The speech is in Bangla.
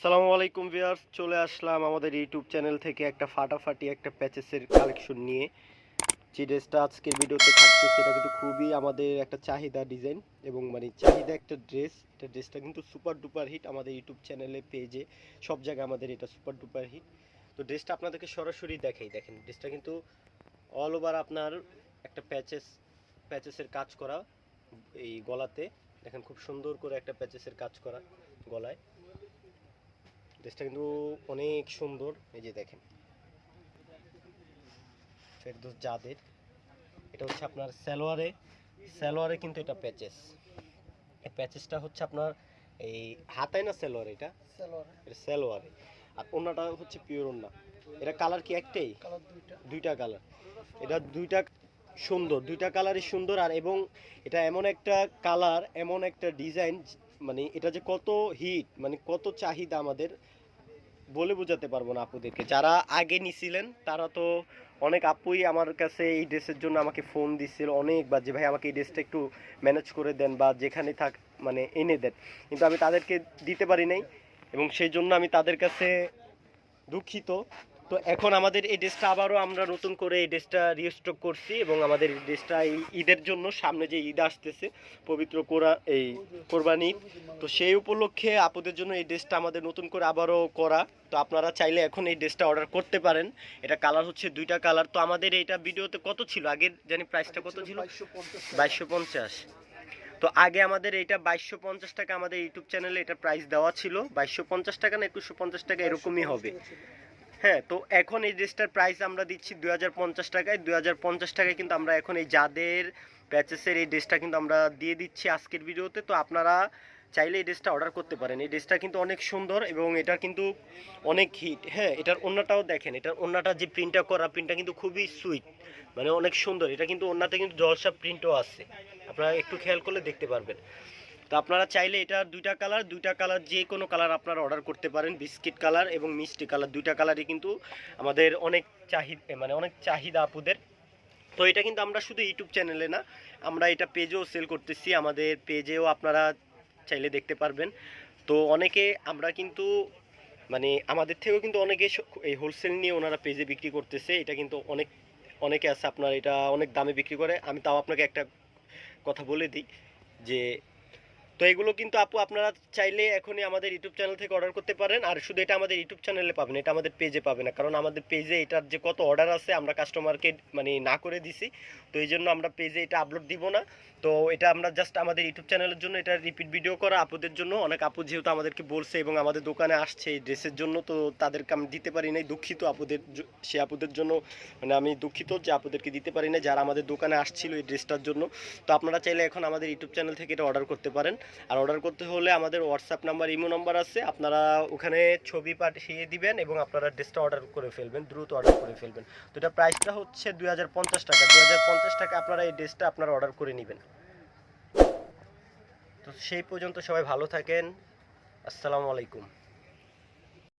আসসালামু আলাইকুম ভিউয়ার্স, চলে আসলাম আমাদের ইউটিউব চ্যানেল থেকে একটা ফাটাফাটি একটা প্যাচেসের কালেকশন নিয়ে। যে ড্রেসটা আজকের ভিডিওতে থাকছে সেটা কিন্তু খুবই আমাদের একটা চাহিদা ডিজাইন এবং চাহিদা একটা ড্রেস। এটা ড্রেসটা কিন্তু সুপার ডুপার হিট আমাদের ইউটিউব চ্যানেলে, পেজে, সব জায়গায় আমাদের এটা সুপার ডুপার হিট। তো ড্রেসটা আপনাদেরকে সরাসরি দেখেন ড্রেসটা কিন্তু অল ওভার আপনার একটা প্যাচেসের কাজ করা। এই গলাতে দেখেন খুব সুন্দর করে একটা প্যাচেসের কাজ করা গলায়। ড্রেসটা কিন্তু অনেক সুন্দর। এই যে দেখেন ফেরদৌস জাদের, এটা হচ্ছে আপনার সালোয়ারে কিন্তু এটা এই প্যাচেসটা হচ্ছে আপনার এই হাতায় না সালোয়ারে, এটা সালোয়ারে। আর ওন্নাটা হচ্ছে পিওর ওন্না। এটা কালার কি একটাই? দুইটা কালার। এটা দুইটা কালারই সুন্দর। আর এবং এটা এমন একটা কালার, এমন একটা ডিজাইন, এটা যে কত হিট, কত চাহিদা আমাদের বলে বোঝাতে পারবো না আপুদেরকে। যারা আগে নিছিলেন তারা তো অনেক আপুই আমার কাছে এই ড্রেসের জন্য আমাকে ফোন দিচ্ছিল অনেকবার, যে ভাই আমাকে এই ড্রেসটা একটু ম্যানেজ করে দেন বা যেখানে থাক এনে দেন, কিন্তু আমি তাদেরকে দিতে পারি নাই এবং সেই জন্য আমি তাদের কাছে দুঃখিত। তো এখন আমাদের এই ড্রেসটা আবারও আমরা নতুন করে এই ড্রেসটা রিস্টক করছি এবং আমাদের এই ড্রেসটা এই ঈদের জন্য, সামনে যে ঈদ আসতেছে পবিত্র কোরবানি ঈদ, তো সেই উপলক্ষে আপুদের জন্য এই ড্রেসটা আমাদের নতুন করে আবারও করা। তো আপনারা চাইলে এখন এই ড্রেসটা অর্ডার করতে পারেন। এটা কালার হচ্ছে দুইটা কালার। তো আমাদের এইটা ভিডিওতে কত ছিল আগে জানি, প্রাইসটা কত ছিল? 2250। তো আগে আমাদের এইটা 2250 টাকা আমাদের ইউটিউব চ্যানেলে এটা প্রাইস দেওয়া ছিল। 2250 টাকা না 2150 টাকা এরকমই হবে। হ্যাঁ, তো এখন এই ড্রেসটার প্রাইস আমরা দিচ্ছি 2050 টাকায়। 2050 টাকায় কিন্তু আমরা এখন এই যাদের প্যাচেসের এই ড্রেসটা কিন্তু আমরা দিয়ে দিচ্ছি আজকের ভিডিওতে। তো আপনারা চাইলে এই ড্রেসটা অর্ডার করতে পারেন। এই ড্রেসটা কিন্তু অনেক সুন্দর এবং এটা কিন্তু অনেক হিট। হ্যাঁ, এটার ওন্নাটাও দেখেন, এটার ওন্নাটা যে প্রিন্টটা কিন্তু খুবই সুইট, অনেক সুন্দর। এটা কিন্তু ওন্নাতে কিন্তু জলসা প্রিন্টও আছে, আপনারা একটু খেয়াল করলে দেখতে পারবেন। তো আপনারা চাইলে এটা দুইটা কালার যে কোনো কালার আপনারা অর্ডার করতে পারেন। বিস্কিট কালার এবং মিষ্টি কালার, দুইটা কালারই কিন্তু আমাদের অনেক চাহিদা আপুদের। তো এটা কিন্তু আমরা শুধু ইউটিউব চ্যানেলে না, আমরা এটা পেজেও সেল করতেছি। আমাদের পেজেও আপনারা চাইলে দেখতে পারবেন। তো অনেকে আমরা কিন্তু আমাদের থেকেও কিন্তু অনেকে এই হোলসেল নিয়ে ওনারা পেজে বিক্রি করতেছে। এটা কিন্তু অনেকে আছে আপনার এটা অনেক দামে বিক্রি করে। আমি তাও আপনাকে একটা কথা বলে দিই যে, তো এগুলো কিন্তু আপু আপনারা চাইলে এখনই আমাদের ইউটিউব চ্যানেল থেকে অর্ডার করতে পারেন। আর শুধু এটা আমাদের ইউটিউব চ্যানেলে পাবেন, এটা আমাদের পেজে পাবেন না, কারণ আমাদের পেজে এটার যে কত অর্ডার আছে আমরা কাস্টমারকে না করে দিছি। তো এই জন্য আমরা পেজে এটা আপলোড দিব না। তো এটা আমরা জাস্ট আমাদের ইউটিউব চ্যানেলের জন্য এটা রিপিট ভিডিও করা আপুদের জন্য। অনেক আপু যেহেতু আমাদেরকে বলছে এবং আমাদের দোকানে আসছে এই ড্রেসের জন্য, তো তাদেরকে আমি দিতে পারি নাই, দুঃখিত সে আপুদের জন্য। আমি দুঃখিত যে আপুদেরকে দিতে পারি না যারা আমাদের দোকানে আসছিল এই ড্রেসটার জন্য। তো আপনারা চাইলে এখন আমাদের ইউটিউব চ্যানেল থেকে এটা অর্ডার করতে পারেন। আর অর্ডার করতে হলে আমাদের হোয়াটসঅ্যাপ নাম্বার, ইমো নাম্বার আছে, আপনারা ওখানে ছবি পাঠিয়ে দিবেন এবং আপনারা ড্রেসটা অর্ডার করে ফেলবেন, দ্রুত অর্ডার করে ফেলবেন। তো এটা প্রাইসটা হচ্ছে 2050 টাকা। 2050 টাকা আপনারা এই ড্রেসটা আপনারা অর্ডার করে নেবেন। তো সেই পর্যন্ত সবাই ভালো থাকেন। আসসালামু আলাইকুম।